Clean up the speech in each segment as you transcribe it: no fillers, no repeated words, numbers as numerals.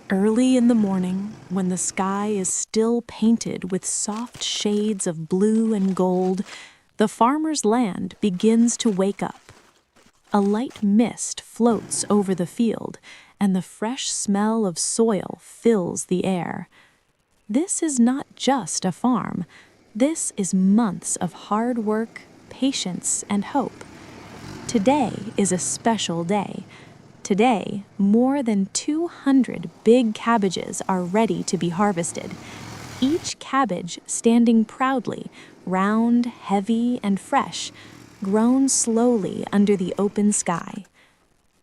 Early in the morning, when the sky is still painted with soft shades of blue and gold, the farmer's land begins to wake up. A light mist floats over the field, and the fresh smell of soil fills the air. This is not just a farm. This is months of hard work, patience, and hope. Today is a special day. Today, more than 200 big cabbages are ready to be harvested. Each cabbage standing proudly, round, heavy, and fresh, grown slowly under the open sky.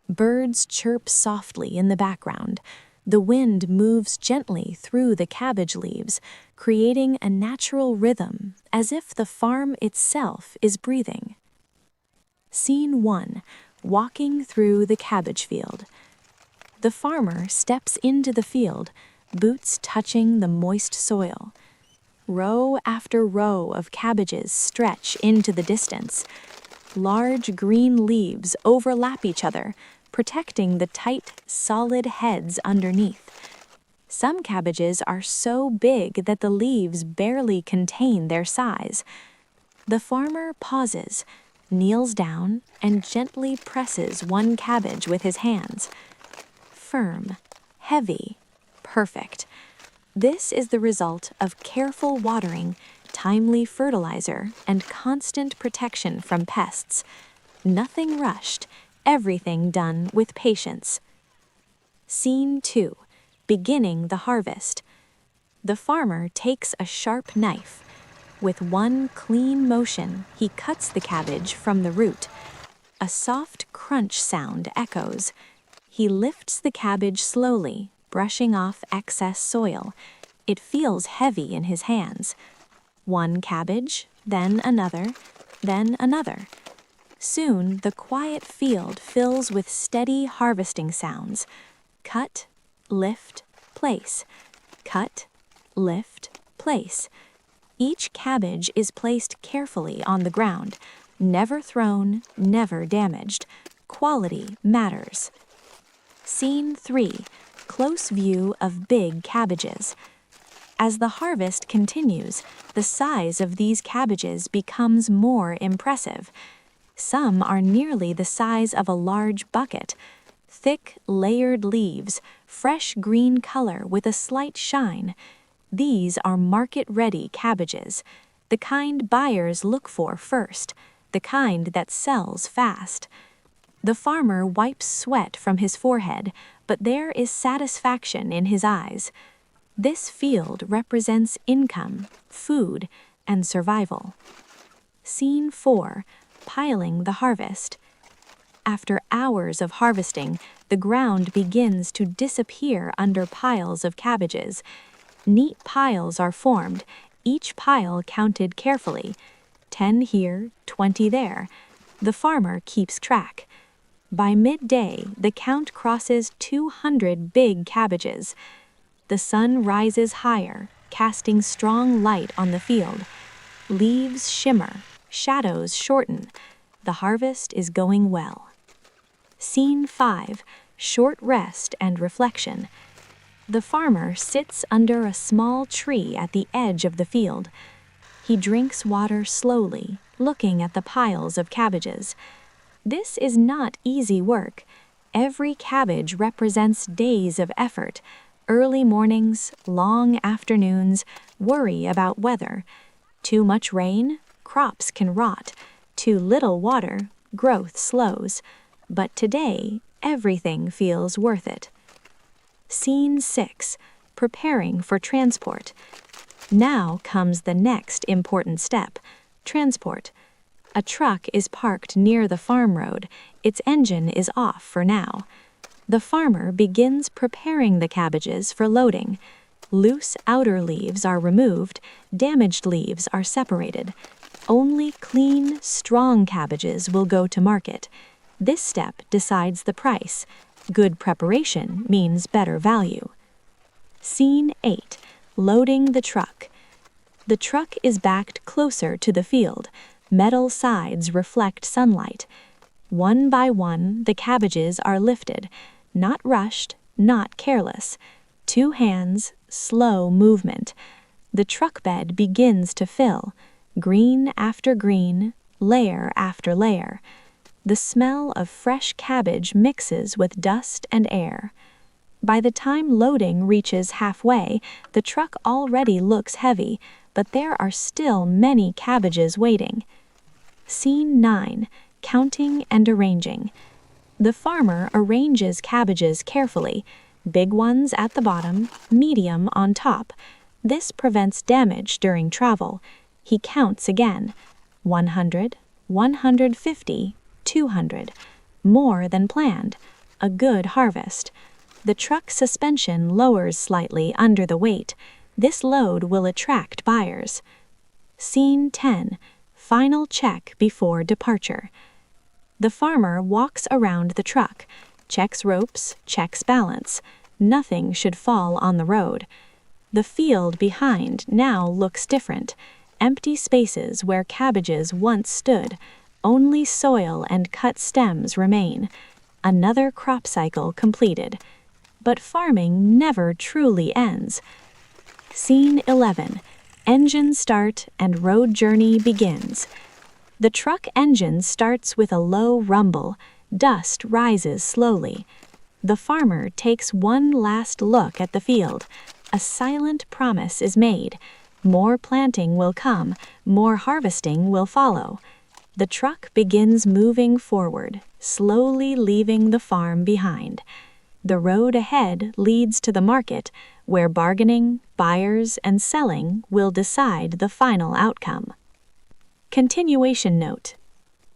Birds chirp softly in the background. The wind moves gently through the cabbage leaves, creating a natural rhythm, as if the farm itself is breathing. Scene 1. Walking through the cabbage field. The farmer steps into the field, boots touching the moist soil. Row after row of cabbages stretch into the distance. Large green leaves overlap each other, protecting the tight, solid heads underneath. Some cabbages are so big that the leaves barely contain their size. The farmer pauses, kneels down, and gently presses one cabbage with his hands. Firm, heavy, perfect. This is the result of careful watering, timely fertilizer, and constant protection from pests. Nothing rushed, everything done with patience. Scene 2. Beginning the harvest. The farmer takes a sharp knife. With one clean motion, he cuts the cabbage from the root. A soft crunch sound echoes. He lifts the cabbage slowly, brushing off excess soil. It feels heavy in his hands. One cabbage, then another, then another. Soon, the quiet field fills with steady harvesting sounds. Cut, lift, place. Cut, lift, place. Each cabbage is placed carefully on the ground, never thrown, never damaged. Quality matters. Scene 3. Close view of big cabbages. As the harvest continues, the size of these cabbages becomes more impressive. Some are nearly the size of a large bucket. Thick, layered leaves, fresh green color with a slight shine. These are market-ready cabbages, the kind buyers look for first, the kind that sells fast. The farmer wipes sweat from his forehead, but there is satisfaction in his eyes. This field represents income, food, and survival. Scene 4. Piling the harvest. After hours of harvesting, the ground begins to disappear under piles of cabbages. Neat piles are formed, each pile counted carefully. 10 here, 20 there. The farmer keeps track. By midday, the count crosses 200 big cabbages. The sun rises higher, casting strong light on the field. Leaves shimmer, shadows shorten. The harvest is going well. Scene 5. Short rest and reflection. The farmer sits under a small tree at the edge of the field. He drinks water slowly, looking at the piles of cabbages. This is not easy work. Every cabbage represents days of effort. Early mornings, long afternoons, worry about weather. Too much rain, crops can rot. Too little water, growth slows. But today, everything feels worth it. Scene 6. Preparing for transport. Now comes the next important step, transport. A truck is parked near the farm road. Its engine is off for now. The farmer begins preparing the cabbages for loading. Loose outer leaves are removed, damaged leaves are separated. Only clean, strong cabbages will go to market. This step decides the price. Good preparation means better value. Scene 8. Loading the truck. The truck is backed closer to the field. Metal sides reflect sunlight. One by one, the cabbages are lifted. Not rushed, not careless. 2 hands, slow movement. The truck bed begins to fill, green after green, layer after layer. The smell of fresh cabbage mixes with dust and air. By the time loading reaches halfway, the truck already looks heavy, but there are still many cabbages waiting. Scene 9. Counting and arranging. The farmer arranges cabbages carefully, big ones at the bottom, medium on top. This prevents damage during travel. He counts again. 100, 150, 200. More than planned. A good harvest. The truck suspension lowers slightly under the weight. This load will attract buyers. Scene 10. Final check before departure. The farmer walks around the truck, checks ropes, checks balance. Nothing should fall on the road. The field behind now looks different. Empty spaces where cabbages once stood. Only soil and cut stems remain. Another crop cycle completed. But farming never truly ends. Scene 11. Engine start and road journey begins. The truck engine starts with a low rumble. Dust rises slowly. The farmer takes one last look at the field. A silent promise is made. More planting will come, more harvesting will follow. The truck begins moving forward, slowly leaving the farm behind. The road ahead leads to the market, where bargaining, buyers, and selling will decide the final outcome. Continuation note.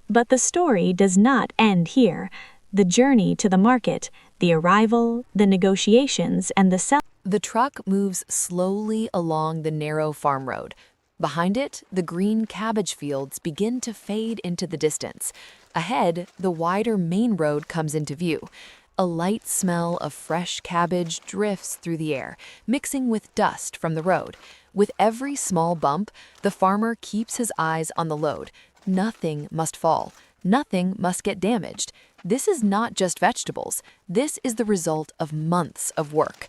But the story does not end here. The journey to the market, the arrival, the negotiations, and the sell. The truck moves slowly along the narrow farm road. Behind it, the green cabbage fields begin to fade into the distance. Ahead, the wider main road comes into view. A light smell of fresh cabbage drifts through the air, mixing with dust from the road. With every small bump, the farmer keeps his eyes on the load. Nothing must fall. Nothing must get damaged. This is not just vegetables. This is the result of months of work.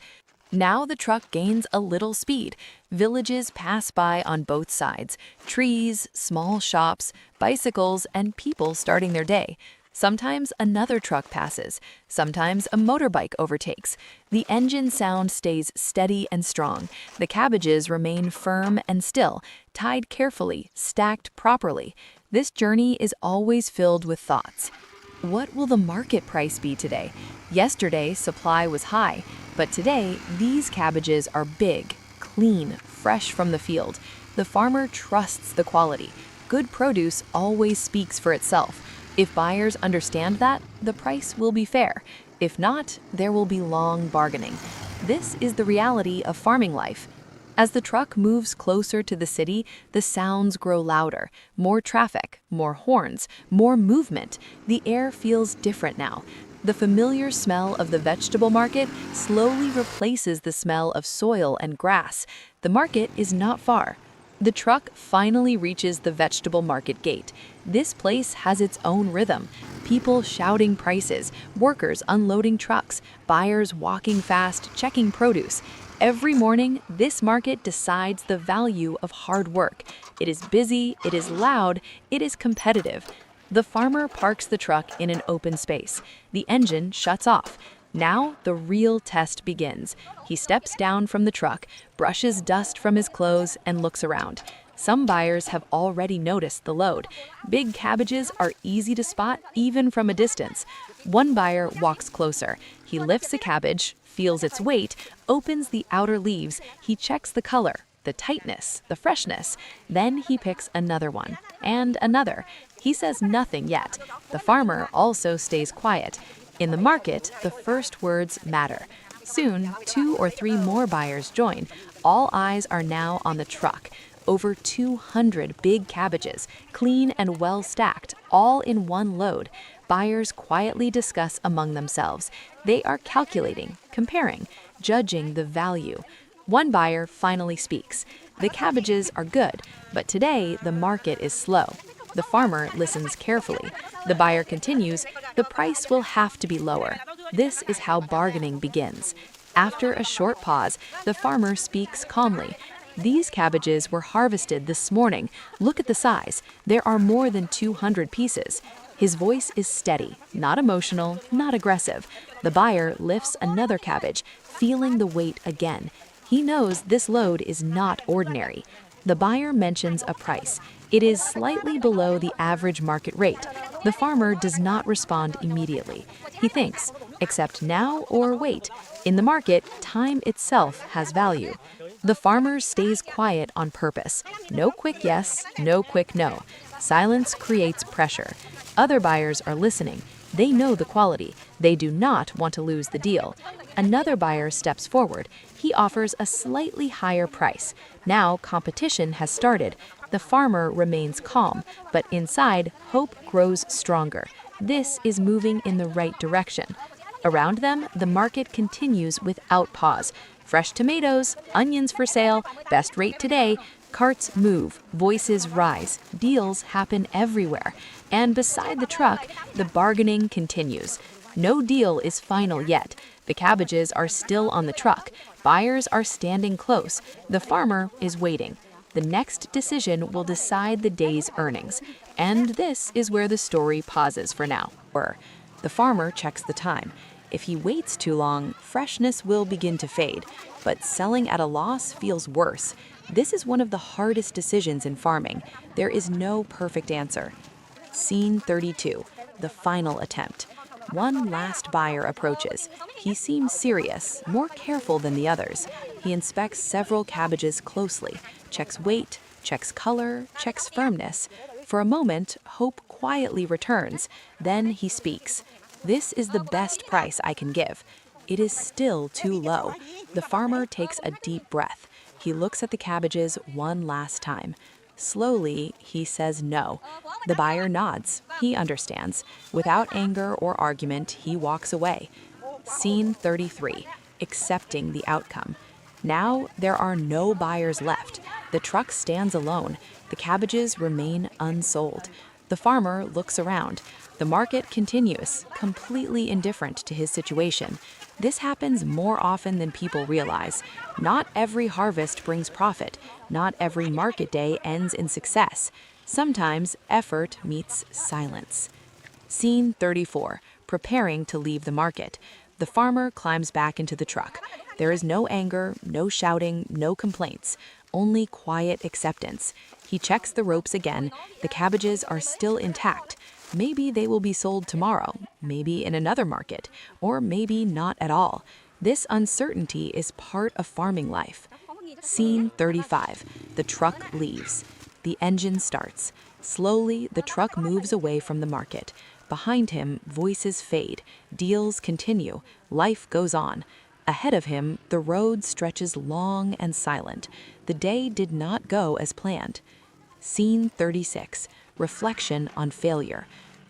Now the truck gains a little speed. Villages pass by on both sides. Trees, small shops, bicycles, and people starting their day. Sometimes another truck passes. Sometimes a motorbike overtakes. The engine sound stays steady and strong. The cabbages remain firm and still, tied carefully, stacked properly. This journey is always filled with thoughts. What will the market price be today? Yesterday, supply was high, but today, these cabbages are big, clean, fresh from the field. The farmer trusts the quality. Good produce always speaks for itself. If buyers understand that, the price will be fair. If not, there will be long bargaining. This is the reality of farming life. As the truck moves closer to the city, the sounds grow louder. More traffic, more horns, more movement. The air feels different now. The familiar smell of the vegetable market slowly replaces the smell of soil and grass. The market is not far. The truck finally reaches the vegetable market gate. This place has its own rhythm. People shouting prices, workers unloading trucks, buyers walking fast, checking produce. Every morning, this market decides the value of hard work. It is busy, it is loud, it is competitive. The farmer parks the truck in an open space. The engine shuts off. Now the real test begins. He steps down from the truck, brushes dust from his clothes, and looks around. Some buyers have already noticed the load. Big cabbages are easy to spot even from a distance. One buyer walks closer. He lifts a cabbage, feels its weight, opens the outer leaves. He checks the color, the tightness, the freshness. Then he picks another one, and another. He says nothing yet. The farmer also stays quiet. In the market, the first words matter. Soon, 2 or 3 more buyers join. All eyes are now on the truck. Over 200 big cabbages, clean and well stacked, all in one load. Buyers quietly discuss among themselves. They are calculating, comparing, judging the value. One buyer finally speaks. The cabbages are good, but today the market is slow. The farmer listens carefully. The buyer continues, the price will have to be lower. This is how bargaining begins. After a short pause, the farmer speaks calmly. These cabbages were harvested this morning. Look at the size. There are more than 200 pieces. His voice is steady, not emotional, not aggressive. The buyer lifts another cabbage, feeling the weight again. He knows this load is not ordinary. The buyer mentions a price. It is slightly below the average market rate. The farmer does not respond immediately. He thinks, accept now or wait. In the market, time itself has value. The farmer stays quiet on purpose. No quick yes, no quick no. Silence creates pressure. Other buyers are listening. They know the quality. They do not want to lose the deal. Another buyer steps forward. He offers a slightly higher price. Now competition has started. The farmer remains calm, but inside, hope grows stronger. This is moving in the right direction. Around them, the market continues without pause. Fresh tomatoes, onions for sale, best rate today. Carts move, voices rise, deals happen everywhere. And beside the truck, the bargaining continues. No deal is final yet. The cabbages are still on the truck. Buyers are standing close. The farmer is waiting. The next decision will decide the day's earnings. And this is where the story pauses for now. The farmer checks the time. If he waits too long, freshness will begin to fade. But selling at a loss feels worse. This is one of the hardest decisions in farming. There is no perfect answer. Scene 32, the final attempt. One last buyer approaches. He seems serious, more careful than the others. He inspects several cabbages closely, checks weight, checks color, checks firmness. For a moment, hope quietly returns. Then he speaks. This is the best price I can give. It is still too low. The farmer takes a deep breath. He looks at the cabbages one last time. Slowly, he says no. The buyer nods. He understands. Without anger or argument, he walks away. Scene 33, accepting the outcome. Now, there are no buyers left. The truck stands alone. The cabbages remain unsold. The farmer looks around. The market continues, completely indifferent to his situation. This happens more often than people realize. Not every harvest brings profit. Not every market day ends in success. Sometimes effort meets silence. Scene 34, preparing to leave the market. The farmer climbs back into the truck. There is no anger, no shouting, no complaints, only quiet acceptance. He checks the ropes again. The cabbages are still intact. Maybe they will be sold tomorrow, maybe in another market, or maybe not at all. This uncertainty is part of farming life. Scene 35. The truck leaves. The engine starts. Slowly, the truck moves away from the market. Behind him, voices fade. Deals continue. Life goes on. Ahead of him, the road stretches long and silent. The day did not go as planned. Scene 36. Reflection on failure.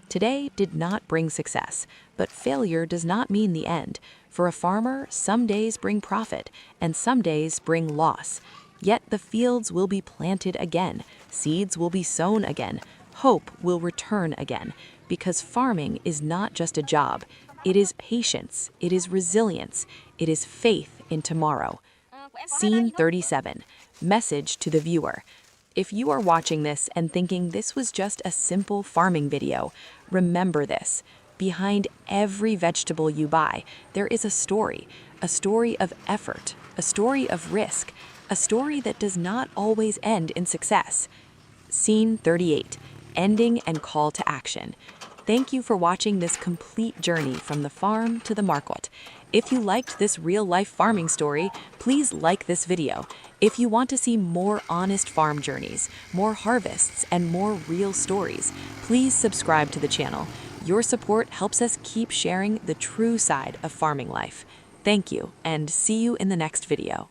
Today did not bring success, but failure does not mean the end. For a farmer, some days bring profit, and some days bring loss. Yet the fields will be planted again, seeds will be sown again, hope will return again, because farming is not just a job. It is patience, it is resilience, it is faith in tomorrow. Scene 37. Message to the viewer. If you are watching this and thinking this was just a simple farming video, remember this. Behind every vegetable you buy, there is a story of effort, a story of risk, a story that does not always end in success. Scene 38. Ending and call to action. Thank you for watching this complete journey from the farm to the market. If you liked this real-life farming story, please like this video. If you want to see more honest farm journeys, more harvests, and more real stories, please subscribe to the channel. Your support helps us keep sharing the true side of farming life. Thank you, and see you in the next video.